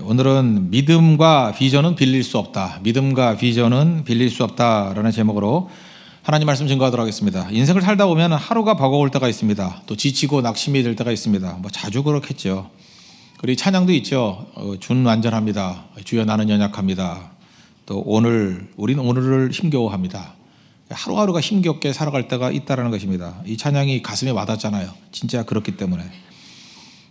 오늘은 믿음과 비전은 빌릴 수 없다. 믿음과 비전은 빌릴 수 없다라는 제목으로 하나님 말씀 증거하도록 하겠습니다. 인생을 살다 보면 하루가 버거울 때가 있습니다. 또 지치고 낙심이 될 때가 있습니다. 자주 그렇겠죠. 그리고 찬양도 있죠. 준 완전합니다. 주여 나는 연약합니다. 또 우리는 오늘을 힘겨워합니다. 하루하루가 힘겹게 살아갈 때가 있다는 것입니다. 이 찬양이 가슴에 와닿잖아요. 진짜 그렇기 때문에.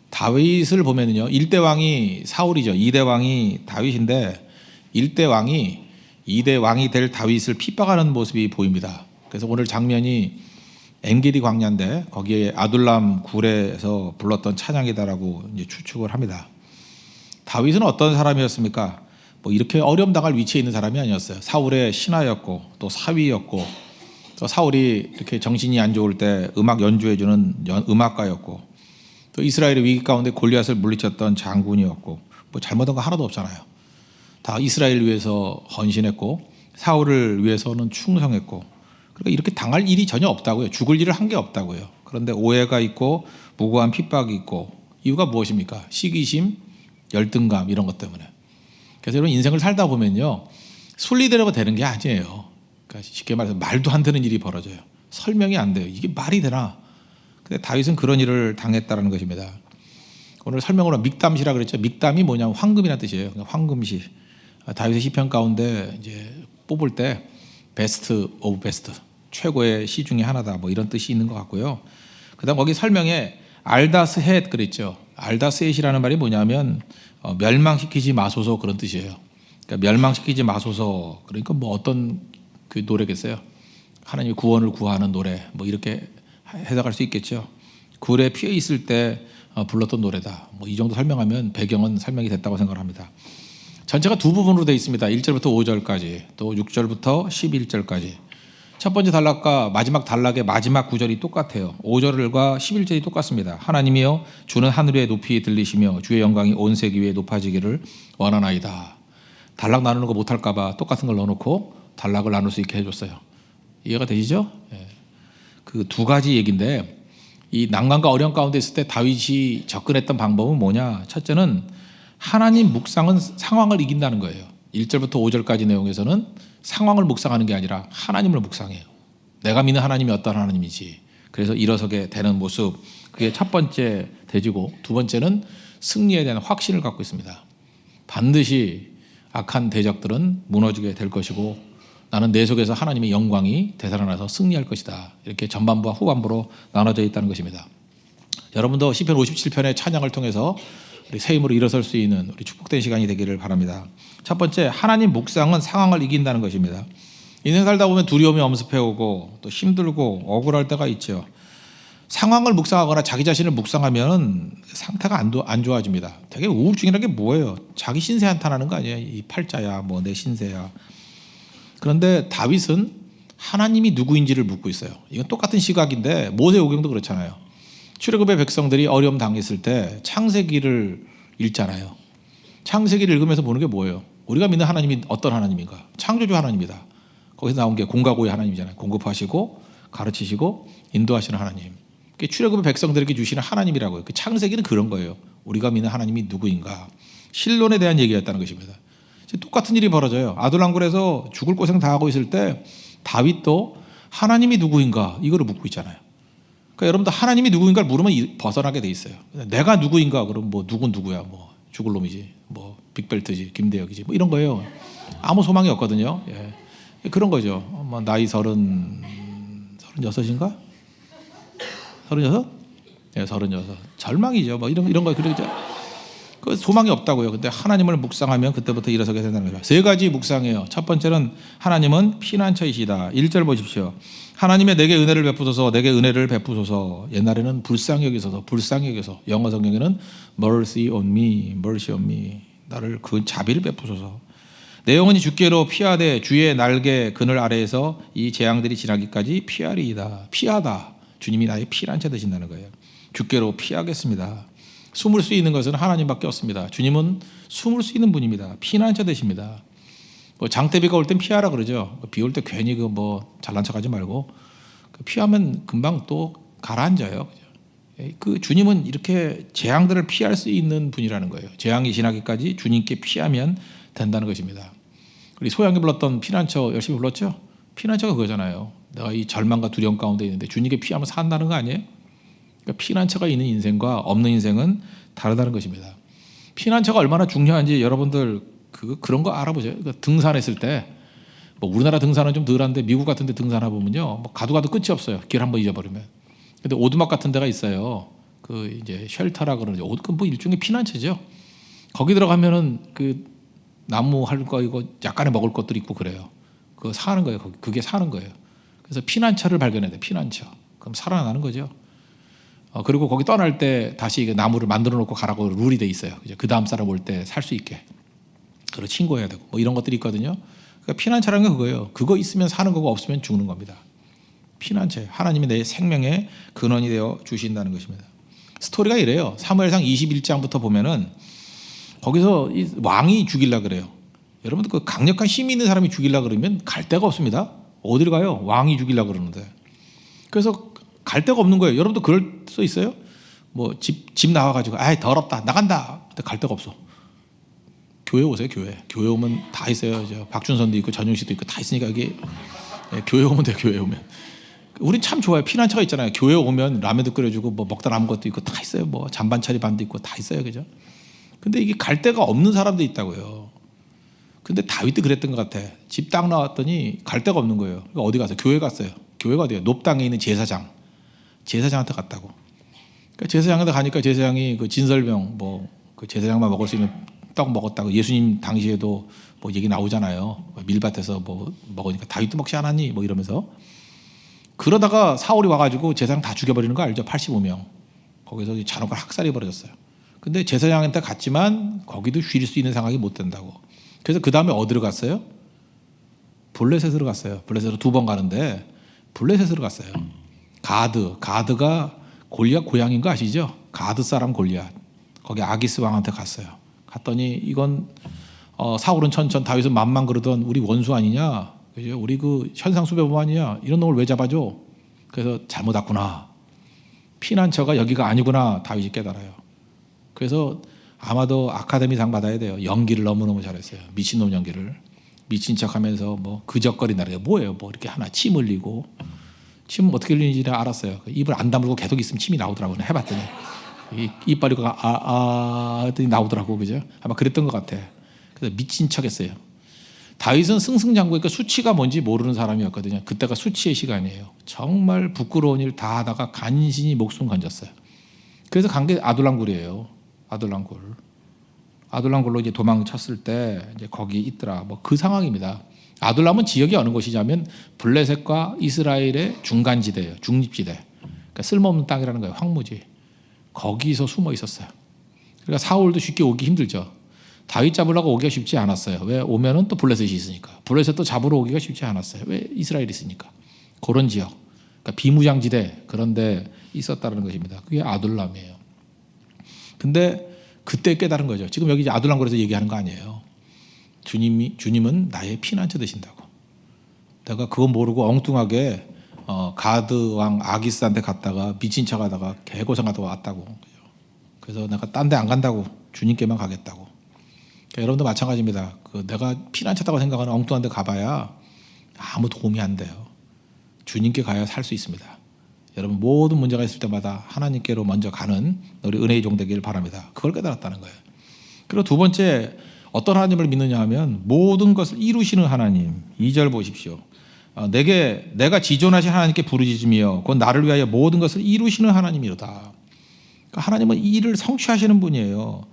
다윗을 보면요, 1대 왕이 사울이죠. 2대 왕이 다윗인데 1대 왕이 2대 왕이 될 다윗을 핍박하는 모습이 보입니다. 그래서 오늘 장면이 엔게디 광야인데 거기에 아둘람 굴에서 불렀던 찬양이다라고 이제 추측을 합니다. 다윗은 어떤 사람이었습니까? 이렇게 어려움 당할 위치에 있는 사람이 아니었어요. 사울의 신하였고 또 사위였고 또 사울이 이렇게 정신이 안 좋을 때 음악 연주해주는 음악가였고 또 이스라엘의 위기 가운데 골리앗을 물리쳤던 장군이었고 잘못한 거 하나도 없잖아요. 다 이스라엘을 위해서 헌신했고 사울을 위해서는 충성했고 그러니까 이렇게 당할 일이 전혀 없다고요. 죽을 일을 한 게 없다고요. 그런데 오해가 있고 무고한 핍박이 있고 이유가 무엇입니까? 시기심, 열등감 이런 것 때문에. 그래서 여러분 인생을 살다 보면요 순리대로 되는 게 아니에요. 그러니까 쉽게 말해서 말도 안 되는 일이 벌어져요. 설명이 안 돼요. 이게 말이 되나? 근데 다윗은 그런 일을 당했다는 것입니다. 오늘 설명으로 믹담시라 그랬죠. 믹담이 뭐냐면 황금이라는 뜻이에요. 황금시. 다윗의 시편 가운데 이제 뽑을 때 베스트 오브 베스트, 최고의 시 중에 하나다. 이런 뜻이 있는 것 같고요. 그다음 거기 설명에 알다스헷 그랬죠. 알다스헷이라는 말이 뭐냐면 멸망시키지 마소서 그런 뜻이에요. 그러니까 멸망시키지 마소서. 그러니까 어떤 그 노래겠어요. 하나님의 구원을 구하는 노래. 이렇게 해석할 수 있겠죠. 굴에 피해 있을 때 불렀던 노래다. 이 정도 설명하면 배경은 설명이 됐다고 생각을 합니다. 전체가 두 부분으로 되어 있습니다. 1절부터 5절까지 또 6절부터 11절까지. 첫 번째 단락과 마지막 단락의 마지막 구절이 똑같아요. 5절과 11절이 똑같습니다. 하나님이여 주는 하늘에 높이 들리시며 주의 영광이 온 세기 위에 높아지기를 원하나이다. 단락 나누는 거 못할까 봐 똑같은 걸 넣어놓고 단락을 나눌 수 있게 해줬어요. 이해가 되시죠? 예. 그 두 가지 얘기인데 이 난관과 어려움 가운데 있을 때 다윗이 접근했던 방법은 뭐냐? 첫째는 하나님 묵상은 상황을 이긴다는 거예요. 1절부터 5절까지 내용에서는 상황을 묵상하는 게 아니라 하나님을 묵상해요. 내가 믿는 하나님이 어떤 하나님이지. 그래서 일어서게 되는 모습, 그게 첫 번째 대지고 두 번째는 승리에 대한 확신을 갖고 있습니다. 반드시 악한 대적들은 무너지게 될 것이고 나는 내 속에서 하나님의 영광이 되살아나서 승리할 것이다. 이렇게 전반부와 후반부로 나눠져 있다는 것입니다. 여러분도 시편 57편의 찬양을 통해서 우리 새 힘으로 일어설 수 있는 우리 축복된 시간이 되기를 바랍니다. 첫 번째, 하나님 묵상은 상황을 이긴다는 것입니다. 인생 살다 보면 두려움이 엄습해오고 또 힘들고 억울할 때가 있죠. 상황을 묵상하거나 자기 자신을 묵상하면 상태가 안 좋아집니다. 되게 우울증이라는 게 뭐예요? 자기 신세 한탄하는 거 아니에요? 이 팔자야, 내 신세야. 그런데 다윗은 하나님이 누구인지를 묻고 있어요. 이건 똑같은 시각인데 모세오경도 그렇잖아요. 출애굽의 백성들이 어려움 당했을 때 창세기를 읽잖아요. 창세기를 읽으면서 보는 게 뭐예요? 우리가 믿는 하나님이 어떤 하나님인가? 창조주 하나님이다. 거기서 나온 게 공과 고의 하나님이잖아요. 공급하시고 가르치시고 인도하시는 하나님. 출애굽의 백성들에게 주시는 하나님이라고요. 창세기는 그런 거예요. 우리가 믿는 하나님이 누구인가? 신론에 대한 얘기였다는 것입니다. 똑같은 일이 벌어져요. 아둘람굴에서 죽을 고생 다 하고 있을 때 다윗도 하나님이 누구인가 이거를 묻고 있잖아요. 그러니까 여러분도 하나님이 누구인가를 물으면 벗어나게 돼 있어요. 내가 누구인가 그럼 누군 누구야 죽을 놈이지 빅벨트지 김대혁이지 이런 거예요. 아무 소망이 없거든요. 예. 그런 거죠. 나이 36인가? 36? 예, 36. 절망이죠. 이런 거 그러죠. 그 소망이 없다고요. 근데 하나님을 묵상하면 그때부터 일어서게 된다는 거죠. 세 가지 묵상해요. 첫 번째는 하나님은 피난처이시다. 1절 보십시오. 하나님의 내게 은혜를 베푸소서, 내게 은혜를 베푸소서. 옛날에는 불쌍히 여기서 영어 성경에는 mercy on me. 나를 그 자비를 베푸소서. 내 영혼이 주께로 피하되 주의 날개 그늘 아래에서 이 재앙들이 지나기까지 피하리이다. 피하다. 주님이 나의 피난처 되신다는 거예요. 주께로 피하겠습니다. 숨을 수 있는 것은 하나님밖에 없습니다. 주님은 숨을 수 있는 분입니다. 피난처 되십니다. 장대비가 올 땐 피하라 그러죠. 비 올 때 괜히 잘난 척하지 말고 피하면 금방 또 가라앉아요. 그 주님은 이렇게 재앙들을 피할 수 있는 분이라는 거예요. 재앙이 지나기까지 주님께 피하면 된다는 것입니다. 우리 소양이 불렀던 피난처 열심히 불렀죠? 피난처가 그거잖아요. 내가 이 절망과 두려움 가운데 있는데 주님께 피하면 산다는 거 아니에요? 그러니까 피난처가 있는 인생과 없는 인생은 다르다는 것입니다. 피난처가 얼마나 중요한지 여러분들 그런 거 알아보세요. 그러니까 등산했을 때 뭐 우리나라 등산은 좀 덜한데 미국 같은 데 등산해 보면요, 뭐 가도 끝이 없어요. 길 한번 잊어버리면. 근데 오두막 같은 데가 있어요. 그 이제 쉘터라 그러죠. 뭐 일종의 피난처죠. 거기 들어가면은 그 나무 할 거 이거 약간의 먹을 것들이 있고 그래요. 그거 사는 거예요. 그게 사는 거예요. 그래서 피난처를 발견해야 돼. 피난처. 그럼 살아나는 거죠. 그리고 거기 떠날 때 다시 이게 나무를 만들어 놓고 가라고 룰이 돼 있어요. 그 다음 사람 올 때 살 수 있게. 그리고 신고해야 되고 뭐 이런 것들이 있거든요. 그러니까 피난처라는 게 그거예요. 그거 있으면 사는 거고 없으면 죽는 겁니다. 피난처예요. 하나님이 내 생명의 근원이 되어 주신다는 것입니다. 스토리가 이래요. 사무엘상 21장부터 보면은 거기서 이 왕이 죽이려 그래요. 여러분들 그 강력한 힘이 있는 사람이 죽이려 그러면 갈 데가 없습니다. 어디를 가요? 왕이 죽이려 그러는데. 그래서 갈 데가 없는 거예요. 여러분도 그럴 수 있어요? 뭐 집 나와가지고 아이 더럽다 나간다. 근데 갈 데가 없어. 교회 오세요. 교회 오면 다 있어요. 박준선도 있고 전용 씨도 있고 다 있으니까 여기 교회 오면 돼요. 교회 오면. 우린 참 좋아요. 피난처가 있잖아요. 교회 오면 라면도 끓여주고 뭐 먹다 남은 것도 있고 다 있어요. 뭐 잔반차리 반도 있고 다 있어요. 그죠? 근데 이게 갈 데가 없는 사람도 있다고요. 근데 다윗도 그랬던 것 같아. 집 딱 나왔더니 갈 데가 없는 거예요. 그러니까 어디 갔어요? 교회 갔어요. 교회가 어디예요? 높당에 있는 제사장한테 갔다고. 그러니까 제사장한테 가니까 제사장이 그 진설병 뭐 그 제사장만 먹을 수 있는 떡 먹었다고. 예수님 당시에도 뭐 얘기 나오잖아요. 밀밭에서 뭐 먹으니까 다윗도 먹지 않았니? 뭐 이러면서. 그러다가 사울이 와가지고 제사장 다 죽여버리는 거 알죠? 85명. 거기서 잔혹한 학살이 벌어졌어요. 근데 제사장한테 갔지만 거기도 쉴 수 있는 상황이 못 된다고. 그래서 그 다음에 어디로 갔어요? 블레셋으로 갔어요. 블레셋으로 2번 가는데 블레셋으로 갔어요. 가드가 골리앗 고향인 거 아시죠? 가드 사람 골리앗. 거기 아기스 왕한테 갔어요. 갔더니 이건 사울은 천천 다윗은 만만 그러던 우리 원수 아니냐? 그죠? 우리 그 현상수배범 아니냐? 이런 놈을 왜 잡아줘? 그래서 잘못 왔구나. 피난처가 여기가 아니구나. 다윗이 깨달아요. 그래서 아마도 아카데미상 받아야 돼요. 연기를 너무너무 잘했어요. 미친놈 연기를. 미친 척하면서 뭐 그적거린다. 뭐예요? 뭐 이렇게 하나 침 흘리고. 침 어떻게 흘리는지 알았어요. 입을 안 다물고 계속 있으면 침이 나오더라고요. 해봤더니 이빨이 했더니 나오더라고. 그죠? 아마 그랬던 것 같아. 그래서 미친 척했어요. 다윗은 승승장구니까 수치가 뭔지 모르는 사람이었거든요. 그때가 수치의 시간이에요. 정말 부끄러운 일 다 하다가 간신히 목숨 건졌어요. 그래서 간 게 아둘람굴이에요. 아둘람굴로 이제 도망쳤을 때 이제 거기 있더라. 뭐 그 상황입니다. 아둘람은 지역이 어느 곳이냐면 블레셋과 이스라엘의 중간지대예요. 중립지대. 그러니까 쓸모없는 땅이라는 거예요. 황무지. 거기서 숨어 있었어요. 그러니까 사울도 쉽게 오기 힘들죠. 다윗 잡으려고 오기가 쉽지 않았어요. 왜? 오면은 또 블레셋이 있으니까. 블레셋도 잡으러 오기가 쉽지 않았어요. 왜? 이스라엘이 있으니까. 그런 지역. 그러니까 비무장지대 그런데 있었다는 것입니다. 그게 아둘람이에요. 근데 그때 깨달은 거죠. 지금 여기 이제 아둘람굴에서 얘기하는 거 아니에요. 주님은 나의 피난처 되신다고. 내가 그거 모르고 엉뚱하게 가드 왕 아기스한테 갔다가 미친 척하다가 개고생하다가 왔다고. 그래서 내가 딴 데 안 간다고. 주님께만 가겠다고. 그러니까 여러분도 마찬가지입니다. 내가 피난처다고 생각하는 엉뚱한 데 가봐야 아무 도움이 안 돼요. 주님께 가야 살 수 있습니다. 여러분 모든 문제가 있을 때마다 하나님께로 먼저 가는 우리 은혜의 종 되기를 바랍니다. 그걸 깨달았다는 거예요. 그리고 두 번째 어떤 하나님을 믿느냐 하면 모든 것을 이루시는 하나님. 2절 보십시오. 내가 지존하신 하나님께 부르짖으며 곧 나를 위하여 모든 것을 이루시는 하나님이로다. 그러니까 하나님은 일을 성취하시는 분이에요.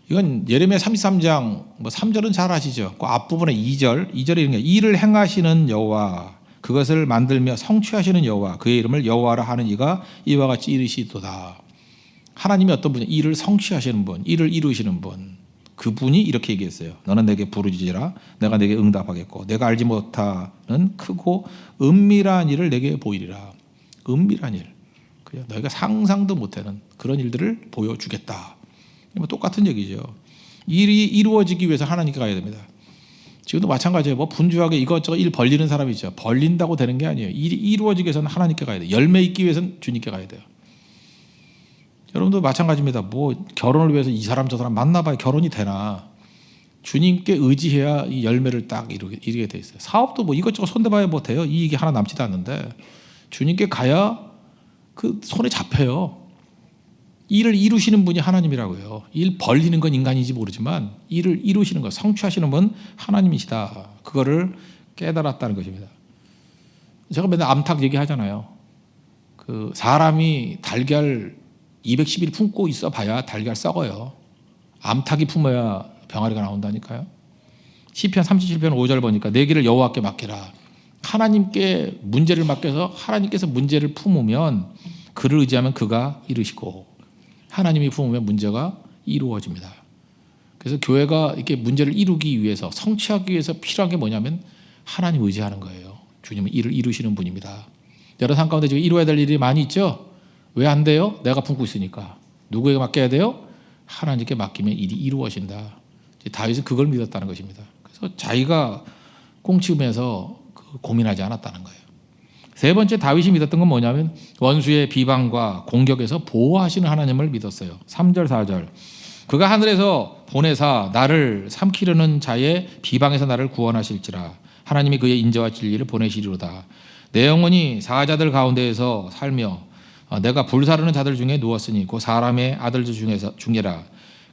이건 예레미야 33장 뭐 3절은 잘 아시죠? 그 앞부분에 2절에 이런 게 일을 행하시는 여호와 그것을 만들며 성취하시는 여호와 그의 이름을 여호와라 하는 이가 이와 같이 이르시도다. 하나님이 어떤 분이 일을 성취하시는 분, 일을 이루시는 분. 그분이 이렇게 얘기했어요. 너는 내게 부르짖으라 내가 내게 응답하겠고 내가 알지 못하는 크고 은밀한 일을 내게 보이리라. 은밀한 일. 너희가 상상도 못하는 그런 일들을 보여주겠다. 뭐 똑같은 얘기죠. 일이 이루어지기 위해서 하나님께 가야 됩니다. 지금도 마찬가지예요. 뭐 분주하게 이것저것 일 벌리는 사람이 있죠. 벌린다고 되는 게 아니에요. 일이 이루어지기 위해서는 하나님께 가야 돼요. 열매 있기 위해서는 주님께 가야 돼요. 여러분도 마찬가지입니다. 뭐 결혼을 위해서 이 사람 저 사람 만나봐야 결혼이 되나? 주님께 의지해야 이 열매를 딱 이루게 돼 있어요. 사업도 뭐 이것저것 손대봐야 못해요. 이익이 하나 남지도 않는데 주님께 가야 그 손에 잡혀요. 일을 이루시는 분이 하나님이라고요. 일 벌리는 건 인간인지 모르지만 일을 이루시는 것, 성취하시는 분 하나님이시다. 그거를 깨달았다는 것입니다. 제가 맨날 암탉 얘기하잖아요. 그 사람이 달걀 210일 품고 있어 봐야 달걀 썩어요. 암탉이 품어야 병아리가 나온다니까요. 시편 37편 5절 보니까 내 길을 여호와께 맡기라. 하나님께 문제를 맡겨서 하나님께서 문제를 품으면 그를 의지하면 그가 이루시고 하나님이 품으면 문제가 이루어집니다. 그래서 교회가 이렇게 문제를 이루기 위해서 성취하기 위해서 필요한 게 뭐냐면 하나님 의지하는 거예요. 주님은 일을 이루시는 분입니다. 여러 삶 가운데 지금 이루어야 될 일이 많이 있죠. 왜 안 돼요? 내가 품고 있으니까. 누구에게 맡겨야 돼요? 하나님께 맡기면 일이 이루어진다. 다윗은 그걸 믿었다는 것입니다. 그래서 자기가 꽁치면서 고민하지 않았다는 거예요. 세 번째 다윗이 믿었던 건 뭐냐면 원수의 비방과 공격에서 보호하시는 하나님을 믿었어요. 3절 4절 그가 하늘에서 보내사 나를 삼키려는 자의 비방에서 나를 구원하실지라 하나님이 그의 인자와 진리를 보내시리로다. 내 영혼이 사자들 가운데에서 살며 내가 불사르는 자들 중에 누웠으니 그 사람의 아들들 중에라.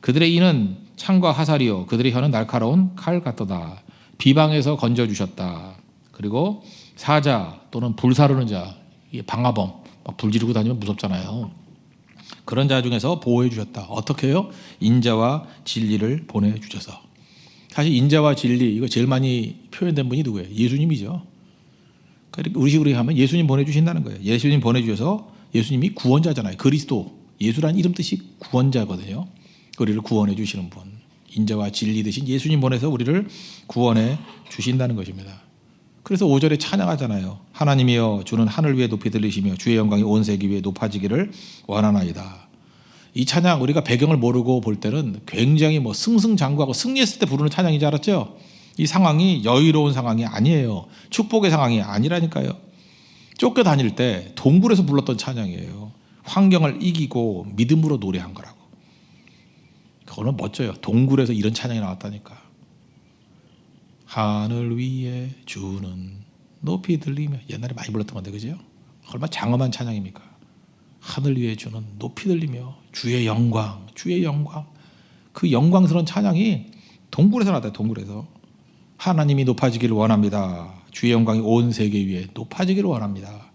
그들의 이는 창과 화살이요 그들의 혀는 날카로운 칼 같도다. 비방에서 건져주셨다. 그리고 사자 또는 불사르는 자, 방화범 막 불 지르고 다니면 무섭잖아요. 그런 자 중에서 보호해 주셨다. 어떻게 해요? 인자와 진리를 보내주셔서. 사실 인자와 진리 이거 제일 많이 표현된 분이 누구예요? 예수님이죠. 그러니까 우리 식으로 하면 예수님 보내주신다는 거예요. 예수님 보내주셔서 예수님이 구원자잖아요. 그리스도 예수라는 이름 뜻이 구원자거든요. 우리를 구원해 주시는 분, 인자와 진리 대신 예수님 보내서 우리를 구원해 주신다는 것입니다. 그래서 5절에 찬양하잖아요. 하나님이여 주는 하늘 위에 높이 들리시며 주의 영광이 온 세계 위에 높아지기를 원하나이다. 이 찬양 우리가 배경을 모르고 볼 때는 굉장히 뭐 승승장구하고 승리했을 때 부르는 찬양인 줄 알았죠. 이 상황이 여유로운 상황이 아니에요. 축복의 상황이 아니라니까요. 쫓겨다닐 때 동굴에서 불렀던 찬양이에요. 환경을 이기고 믿음으로 노래한 거라고. 그거는 멋져요. 동굴에서 이런 찬양이 나왔다니까. 하늘 위에 주는 높이 들리며 옛날에 많이 불렀던 건데 그죠? 얼마나 장엄한 찬양입니까? 하늘 위에 주는 높이 들리며 주의 영광 그 영광스러운 찬양이 동굴에서 나왔다. 동굴에서 하나님이 높아지기를 원합니다. 주의 영광이 온 세계 위에 높아지기를 원합니다.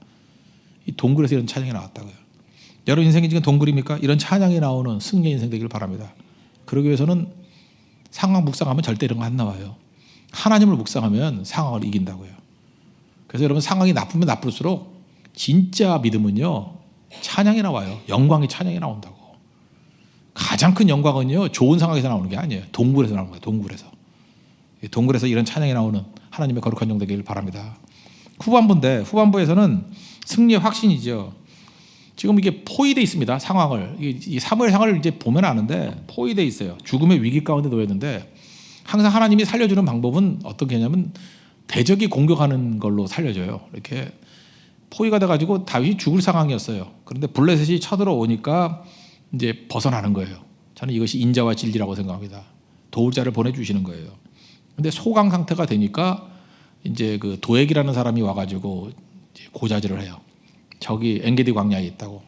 이 동굴에서 이런 찬양이 나왔다고요. 여러분 인생이 지금 동굴입니까? 이런 찬양이 나오는 승리의 인생 되기를 바랍니다. 그러기 위해서는 상황 묵상하면 절대 이런 거 안 나와요. 하나님을 묵상하면 상황을 이긴다고요. 그래서 여러분 상황이 나쁘면 나쁠수록 진짜 믿음은요 찬양이 나와요. 영광이 찬양이 나온다고. 가장 큰 영광은요 좋은 상황에서 나오는 게 아니에요. 동굴에서 나오는 거예요. 동굴에서 이런 찬양이 나오는 하나님의 거룩한 종 되기를 바랍니다. 후반부에서는 승리의 확신이죠. 지금 이게 포위되어 있습니다. 상황을 이 사무엘상을 이제 보면 아는데 포위되어 있어요. 죽음의 위기 가운데 놓였는데 항상 하나님이 살려주는 방법은 어떤 게냐면 대적이 공격하는 걸로 살려줘요. 이렇게 포위가 돼가지고 다윗이 죽을 상황이었어요. 그런데 블레셋이 쳐들어오니까 이제 벗어나는 거예요. 저는 이것이 인자와 진리라고 생각합니다. 도울 자를 보내주시는 거예요. 근데 소강 상태가 되니까 이제 그 도액이라는 사람이 와가지고 이제 고자질을 해요. 저기 엔게디 광야에 있다고.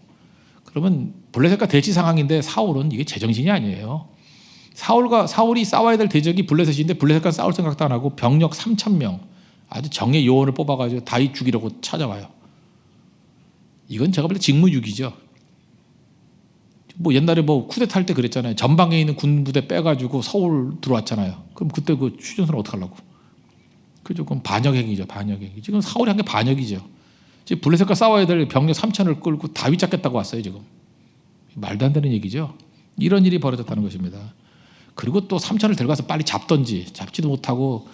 그러면 블레셋과 대치 상황인데 사울은 이게 제정신이 아니에요. 사울이 싸워야 될 대적이 블레셋인데 블레셋과 싸울 생각도 안 하고 병력 3,000명 아주 정예 요원을 뽑아가지고 다윗 죽이려고 찾아와요. 이건 제가 볼 때 직무유기죠. 뭐 옛날에 뭐 쿠데타 할 때 그랬잖아요. 전방에 있는 군부대 빼가지고 서울 들어왔잖아요. 그럼 그때 그 휴전선을 어떻게 하려고? 그죠? 그럼 반역행위죠. 반역행위. 지금 사울이 한 게 반역이죠. 지금 블레셋과 싸워야 될 병력 3,000을 끌고 다윗 잡겠다고 왔어요. 지금 말도 안 되는 얘기죠. 이런 일이 벌어졌다는 것입니다. 그리고 또 3,000을 데려가서 빨리 잡던지 잡지도 못하고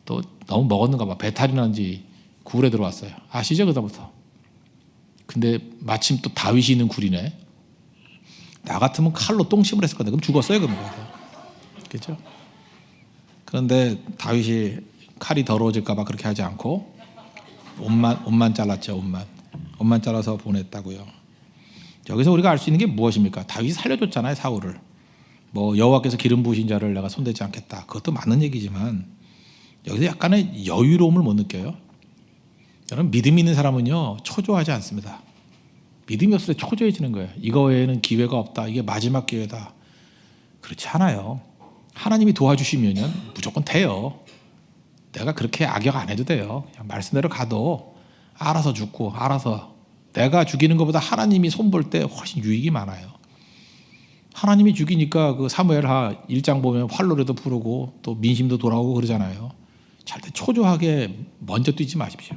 또 너무 먹었는가 봐. 배탈이 난지 굴에 들어왔어요. 아시죠? 그다음부터. 근데 마침 또 다윗이 있는 굴이네. 나 같으면 칼로 똥침을 했을 건데 그럼 죽었어요. 그렇죠? 그런데 다윗이 칼이 더러워질까 봐 그렇게 하지 않고 옷만 잘랐죠. 옷만 잘라서 보냈다고요. 여기서 우리가 알 수 있는 게 무엇입니까? 다윗이 살려줬잖아요, 사울을. 뭐 여호와께서 기름 부으신 자를 내가 손대지 않겠다. 그것도 맞는 얘기지만 여기서 약간의 여유로움을 못 느껴요. 여러분, 믿음 있는 사람은요 초조하지 않습니다. 믿음이 없을 때 초조해지는 거예요. 이거 외에는 기회가 없다. 이게 마지막 기회다. 그렇지 않아요. 하나님이 도와주시면 무조건 돼요. 내가 그렇게 악역 안 해도 돼요. 그냥 말씀대로 가도 알아서 죽고 알아서 내가 죽이는 것보다 하나님이 손볼 때 훨씬 유익이 많아요. 하나님이 죽이니까 그 사무엘하 1장 보면 활로라도 부르고 또 민심도 돌아오고 그러잖아요. 절대 초조하게 먼저 뛰지 마십시오.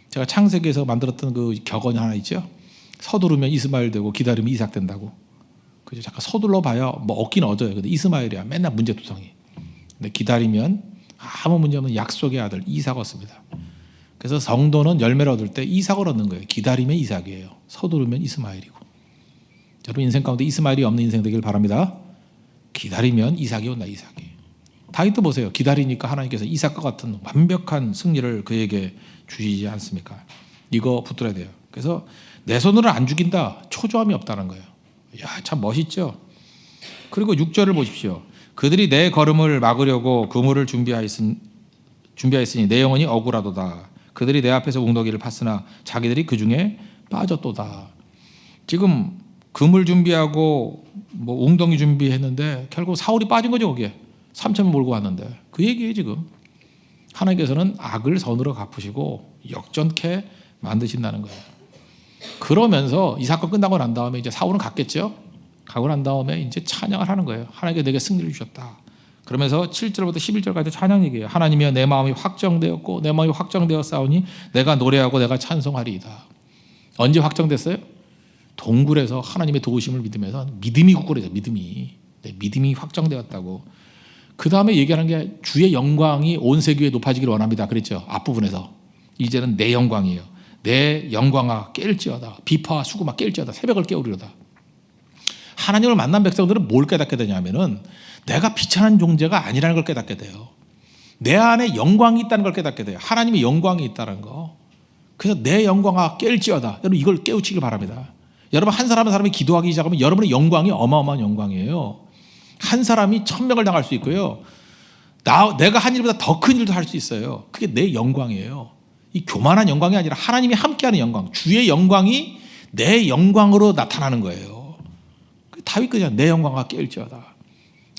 제가 창세기에서 만들었던 그 격언이 하나 있죠. 서두르면 이스마엘 되고 기다리면 이삭 된다고. 그죠? 잠깐 서둘러 봐요. 뭐 얻긴 얻어요. 근데 이스마엘이야. 맨날 문제투성이. 근데 기다리면 아무 문제 없는 약속의 아들 이삭 얻습니다. 그래서 성도는 열매를 얻을 때 이삭을 얻는 거예요. 기다리면 이삭이에요. 서두르면 이스마엘이고. 여러분 인생 가운데 이스마엘이 없는 인생 되길 바랍니다. 기다리면 이삭이 온다. 이삭이. 다윗도 보세요. 기다리니까 하나님께서 이삭과 같은 완벽한 승리를 그에게 주시지 않습니까? 이거 붙들어야 돼요. 그래서 내 손으로 안 죽인다. 초조함이 없다는 거예요. 야, 참 멋있죠. 그리고 6절을 보십시오. 그들이 내 걸음을 막으려고 그물을 준비하였으니 내 영혼이 억울하도다. 그들이 내 앞에서 웅덩이를 팠으나 자기들이 그 중에 빠졌도다. 지금 그물 준비하고 뭐 웅덩이 준비했는데 결국 사울이 빠진 거죠. 거기에 3천 몰고 왔는데 그 얘기예요. 지금 하나님께서는 악을 선으로 갚으시고 역전케 만드신다는 거예요. 그러면서 이 사건 끝나고 난 다음에 이제 사울은 갔겠죠. 가고 난 다음에 이제 찬양을 하는 거예요. 하나님께 내게 승리를 주셨다. 그러면서 7절부터 11절까지 찬양 얘기해요. 하나님이여 내 마음이 확정되었고 내 마음이 확정되었사오니 내가 노래하고 내가 찬송하리이다. 언제 확정됐어요? 동굴에서 하나님의 도우심을 믿으면서 믿음이 굳건해져. 믿음이 확정되었다고. 그 다음에 얘기하는 게 주의 영광이 온 세계에 높아지기를 원합니다. 그랬죠. 앞부분에서. 이제는 내 영광이에요. 내 영광아 깰지어다. 비파와 수구마 깰지어다. 새벽을 깨우리로다. 하나님을 만난 백성들은 뭘 깨닫게 되냐면은 내가 비천한 존재가 아니라는 걸 깨닫게 돼요. 내 안에 영광이 있다는 걸 깨닫게 돼요. 하나님의 영광이 있다는 거. 그래서 내 영광아 깰지어다. 여러분 이걸 깨우치길 바랍니다. 여러분 한 사람이 기도하기 시작하면 여러분의 영광이 어마어마한 영광이에요. 한 사람이 1000명을 당할 수 있고요. 내가 한 일보다 더 큰 일도 할 수 있어요. 그게 내 영광이에요. 이 교만한 영광이 아니라 하나님이 함께하는 영광, 주의 영광이 내 영광으로 나타나는 거예요. 다윗 그냥 내 영광아 깰지어다.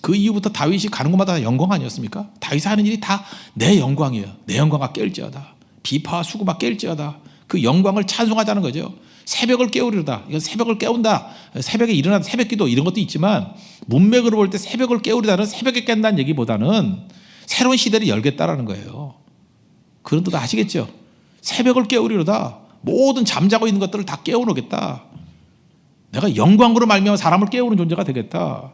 그 이후부터 다윗이 가는 곳마다 영광 아니었습니까? 다윗이 하는 일이 다 내 영광이에요. 내 영광아 깰지어다. 비파와 수구마 깰지어다. 그 영광을 찬송하자는 거죠. 새벽을 깨우리로다. 이건 새벽을 깨운다. 새벽에 일어나는 새벽기도 이런 것도 있지만 문맥으로 볼 때 새벽을 깨우리다는 새벽에 깬다는 얘기보다는 새로운 시대를 열겠다라는 거예요. 그런 뜻 아시겠죠? 새벽을 깨우리로다. 모든 잠자고 있는 것들을 다 깨워놓겠다. 내가 영광으로 말미암아 사람을 깨우는 존재가 되겠다.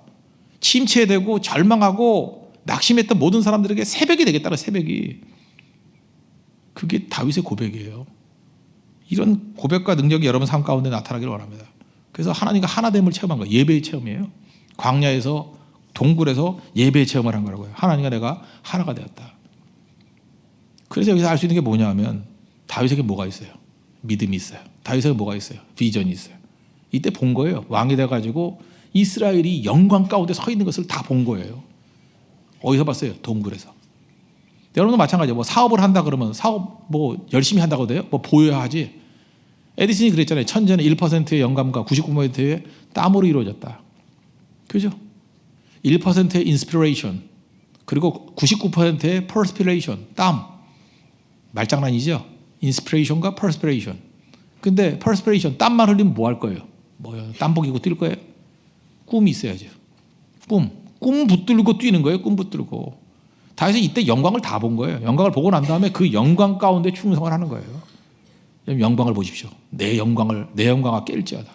침체되고 절망하고 낙심했던 모든 사람들에게 새벽이 되겠다는 새벽이. 그게 다윗의 고백이에요. 이런 고백과 능력이 여러분 삶 가운데 나타나기를 원합니다. 그래서 하나님과 하나됨을 체험한 거예요. 예배의 체험이에요. 광야에서 동굴에서 예배의 체험을 한 거라고요. 하나님과 내가 하나가 되었다. 그래서 여기서 알 수 있는 게 뭐냐 하면 다윗에게 뭐가 있어요? 믿음이 있어요. 다윗에게 뭐가 있어요? 비전이 있어요. 이때 본 거예요. 왕이 돼가지고 이스라엘이 영광 가운데 서 있는 것을 다 본 거예요. 어디서 봤어요? 동굴에서. 여러분도 마찬가지예요. 뭐 사업을 한다 그러면 사업 뭐 열심히 한다고 돼요? 뭐 보여야 하지. 에디슨이 그랬잖아요. 천재는 1%의 영감과 99%의 땀으로 이루어졌다. 그죠? 1%의 인스피레이션 그리고 99%의 퍼스피레이션, 땀. 말장난이죠? 인스피레이션과 퍼스피레이션. 근데 퍼스피레이션, 땀만 흘리면 뭐 할 거예요? 뭐요? 땀 보기고 뛸 거예요? 꿈이 있어야죠. 꿈 붙들고 뛰는 거예요. 꿈 붙들고. 다윗은 이때 영광을 다 본 거예요. 영광을 보고 난 다음에 그 영광 가운데 충성을 하는 거예요. 영광을 보십시오. 내 영광아 깰지어다.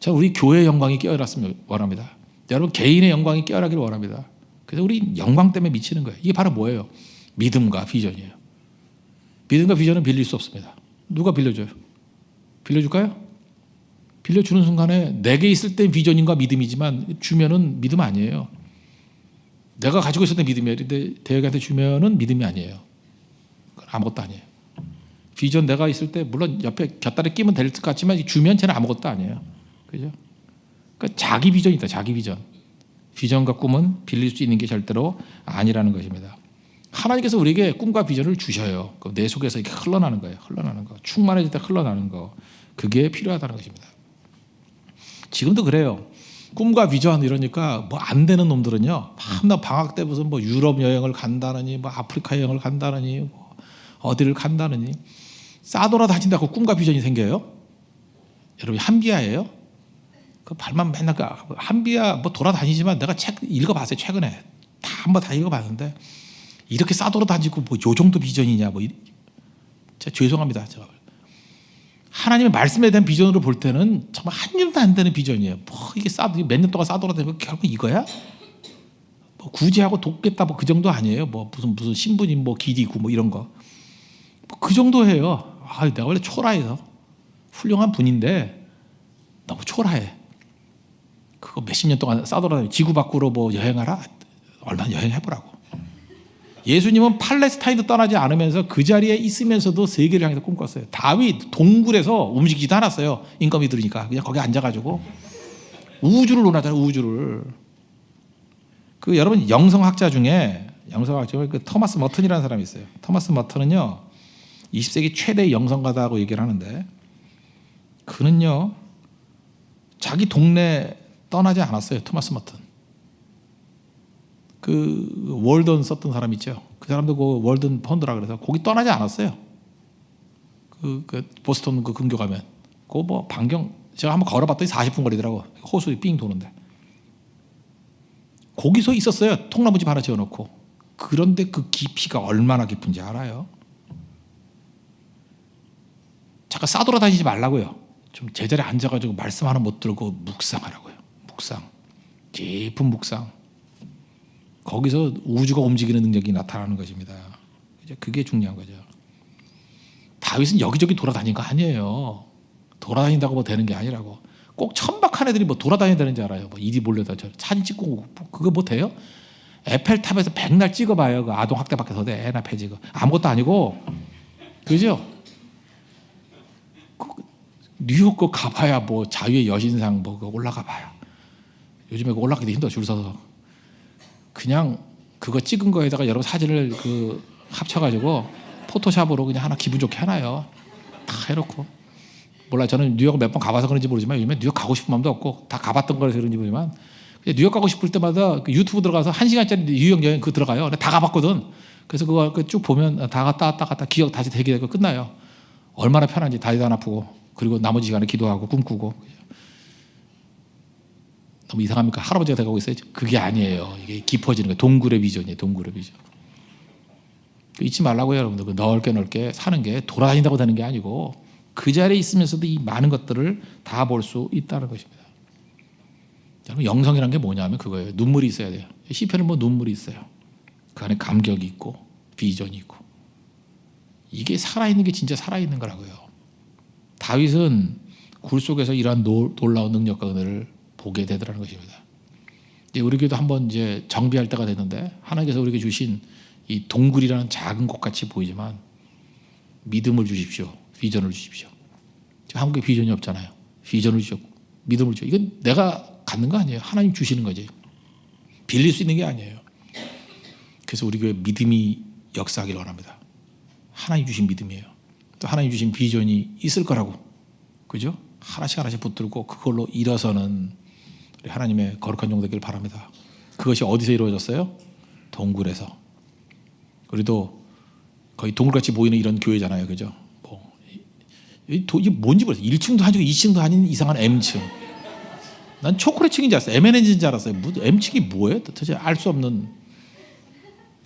자, 우리 교회의 영광이 깨어났으면 원합니다. 여러분 개인의 영광이 깨어나기를 원합니다. 그래서 우리 영광 때문에 미치는 거예요. 이게 바로 뭐예요? 믿음과 비전이에요. 믿음과 비전은 빌릴 수 없습니다. 누가 빌려줘요? 빌려줄까요? 빌려주는 순간에 내게 있을 땐 비전인과 믿음이지만 주면은 믿음 아니에요. 내가 가지고 있을 때 믿음이에요. 근데 대학한테 주면은 믿음이 아니에요. 아무것도 아니에요. 비전 내가 있을 때 물론 옆에 곁다리 끼면 될 것 같지만 주면 쟤는 아무것도 아니에요. 그죠? 그러니까 자기 비전이다. 자기 비전. 비전과 꿈은 빌릴 수 있는 게 절대로 아니라는 것입니다. 하나님께서 우리에게 꿈과 비전을 주셔요. 내 속에서 이렇게 흘러나는 거예요. 흘러나는 거. 충만해질 때 흘러나는 거. 그게 필요하다는 것입니다. 지금도 그래요. 꿈과 비전 이러니까 뭐 안 되는 놈들은요. 밤낮 방학 때 무슨 뭐 유럽 여행을 간다느니 뭐 아프리카 여행을 간다느니 뭐 어디를 간다느니 싸돌아다닌다고 꿈과 비전이 생겨요? 여러분 한비야예요? 그 발만 맨날 한비야 뭐 돌아다니지만 내가 책 읽어봤어요. 최근에 다 한번 다 읽어봤는데 이렇게 싸돌아다니고 뭐 요 정도 비전이냐 뭐 제가 죄송합니다. 제가 하나님의 말씀에 대한 비전으로 볼 때는 정말 한 줌도 안 되는 비전이에요. 뭐 이게 몇 년 동안 싸돌아다니고 결국 이거야? 뭐 구제하고 돕겠다 뭐 그 정도 아니에요. 뭐 무슨 신부님 뭐 길이고 뭐 이런 거. 뭐 그 정도예요. 아, 내가 원래 초라해서 훌륭한 분인데 너무 초라해. 그거 몇십 년 동안 싸돌아다니고 지구 밖으로 뭐 여행하라? 얼마나 여행해보라고. 예수님은 팔레스타인도 떠나지 않으면서 그 자리에 있으면서도 세계를 향해서 꿈꿨어요. 다윗 동굴에서 움직이지도 않았어요. 인건비 들으니까 그냥 거기 앉아가지고 우주를 논하잖아요. 우주를. 그 여러분 영성학자 중에 그 토마스 머튼이라는 사람이 있어요. 토마스 머튼은요 20세기 최대 영성가다고 얘기를 하는데 그는요 자기 동네 떠나지 않았어요. 토마스 머튼. 그 월든 썼던 사람 있죠. 그 사람도 그 월든 펀드라 그래서 거기 떠나지 않았어요. 그 보스턴 그 근교 가면 그 뭐 반경 제가 한번 걸어봤더니 40분 거리더라고. 호수 삥 도는데 거기서 있었어요. 통나무집 하나 지어놓고. 그런데 그 깊이가 얼마나 깊은지 알아요? 잠깐 싸돌아다니지 말라고요. 좀 제자리에 앉아가지고 말씀 하나 못 들고 묵상하라고요. 묵상, 깊은 묵상. 거기서 우주가 움직이는 능력이 나타나는 것입니다. 그게 중요한 거죠. 다윗은 여기저기 돌아다닌 거 아니에요. 돌아다닌다고 뭐 되는 게 아니라고. 꼭 천박한 애들이 뭐 돌아다녀야 되는지 알아요. 뭐 이리 몰려다 사진 찍고 그거 뭐 돼요? 에펠탑에서 백날 찍어봐요. 그 아동 학대 밖에서 애나 패지고 아무것도 아니고, 그죠? 뉴욕 거 가봐야 뭐 자유의 여신상 뭐 올라가봐야. 요즘에 그 올라가기도 힘들어 줄 서서. 그냥 그거 찍은 거에다가 여러 사진을 그 합쳐가지고 포토샵으로 그냥 하나 기분 좋게 하나요. 다 해놓고. 몰라 저는 뉴욕을 몇 번 가봐서 그런지 모르지만 요즘에 뉴욕 가고 싶은 마음도 없고 다 가봤던 거라서 그런지 모르지만 뉴욕 가고 싶을 때마다 그 유튜브 들어가서 1시간짜리 뉴욕 여행 그거 들어가요. 다 가봤거든. 그래서 그거 쭉 보면 다 갔다 왔다 기억 다시 되게 되고 끝나요. 얼마나 편한지 다리도 안 아프고 그리고 나머지 시간에 기도하고 꿈꾸고. 너무 이상합니까? 할아버지가 돼가고 있어요. 그게 아니에요. 이게 깊어지는 거예요. 동굴의 비전이에요. 동굴의 비전. 잊지 말라고요, 여러분들. 넓게 사는 게 돌아다닌다고 되는 게 아니고 그 자리에 있으면서도 이 많은 것들을 다 볼 수 있다는 것입니다. 여러분 영성이란 게 뭐냐면 그거예요. 눈물이 있어야 돼요. 시편은 뭐 눈물이 있어요. 그 안에 감격이 있고 비전이 있고 이게 살아있는 게 진짜 살아있는 거라고요. 다윗은 굴 속에서 이러한 놀라운 능력과 은혜를 보게 되더라는 것입니다. 이제 우리에게도 한번 이제 정비할 때가 됐는데 하나님께서 우리에게 주신 이 동굴이라는 작은 곳 같이 보이지만 믿음을 주십시오. 비전을 주십시오. 지금 한국에 비전이 없잖아요. 비전을 주셨고 믿음을 주십시오. 이건 내가 갖는 거 아니에요. 하나님 주시는 거지. 빌릴 수 있는 게 아니에요. 그래서 우리 교회 믿음이 역사하기를 원합니다. 하나님 주신 믿음이에요. 또 하나님 주신 비전이 있을 거라고. 그죠? 하나씩 붙들고 그걸로 일어서는 우리 하나님의 거룩한 종 되기를 바랍니다. 그것이 어디서 이루어졌어요? 동굴에서. 우리도 거의 동굴같이 보이는 이런 교회잖아요. 그죠? 뭐 이게 뭔지 모르겠어요. 1층도 아니고 2층도 아닌 이상한 M층. 난 초콜릿층인 줄 알았어요. M&N인 줄 알았어요. M층이 뭐예요? 도대체 알 수 없는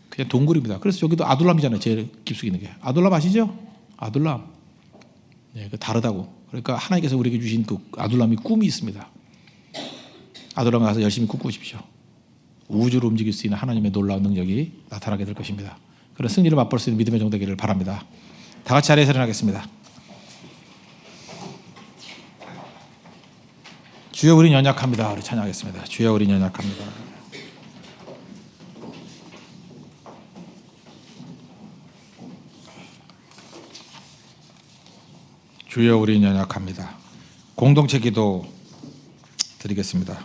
그냥 동굴입니다. 그래서 여기도 아둘람이잖아요. 제일 깊숙이 있는 게. 아둘람 아시죠? 아둘람. 네, 그 다르다고. 그러니까 하나님께서 우리에게 주신 그 아둘람이 꿈이 있습니다. 아둘람 가서 열심히 꿈꾸십시오. 우주를 움직일 수 있는 하나님의 놀라운 능력이 나타나게 될 것입니다. 그런 승리를 맛볼 수 있는 믿음의 종 되기를 바랍니다. 다 같이 자리에서 일어나겠습니다. 주여 우리는 연약합니다. 우리 찬양하겠습니다. 주여 우리는 연약합니다. 주여 우리는 연약합니다. 공동체 기도 드리겠습니다.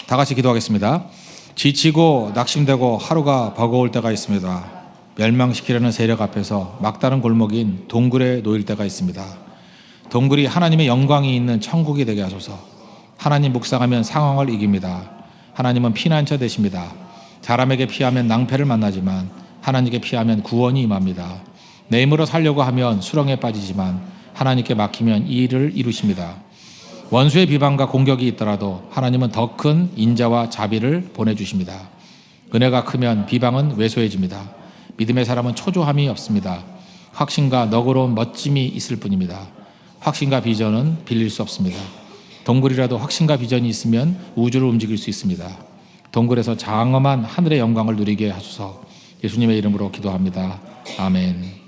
다 같이 기도하겠습니다. 지치고 낙심되고 하루가 버거울 때가 있습니다. 멸망시키려는 세력 앞에서 막다른 골목인 동굴에 놓일 때가 있습니다. 동굴이 하나님의 영광이 있는 천국이 되게 하소서. 하나님 묵상하면 상황을 이깁니다. 하나님은 피난처 되십니다. 사람에게 피하면 낭패를 만나지만 하나님께 피하면 구원이 임합니다. 내 힘으로 살려고 하면 수렁에 빠지지만 하나님께 맡기면 이 일을 이루십니다. 원수의 비방과 공격이 있더라도 하나님은 더 큰 인자와 자비를 보내주십니다. 은혜가 크면 비방은 왜소해집니다. 믿음의 사람은 초조함이 없습니다. 확신과 너그러운 멋짐이 있을 뿐입니다. 확신과 비전은 빌릴 수 없습니다. 동굴이라도 확신과 비전이 있으면 우주를 움직일 수 있습니다. 동굴에서 장엄한 하늘의 영광을 누리게 하소서. 예수님의 이름으로 기도합니다. 아멘.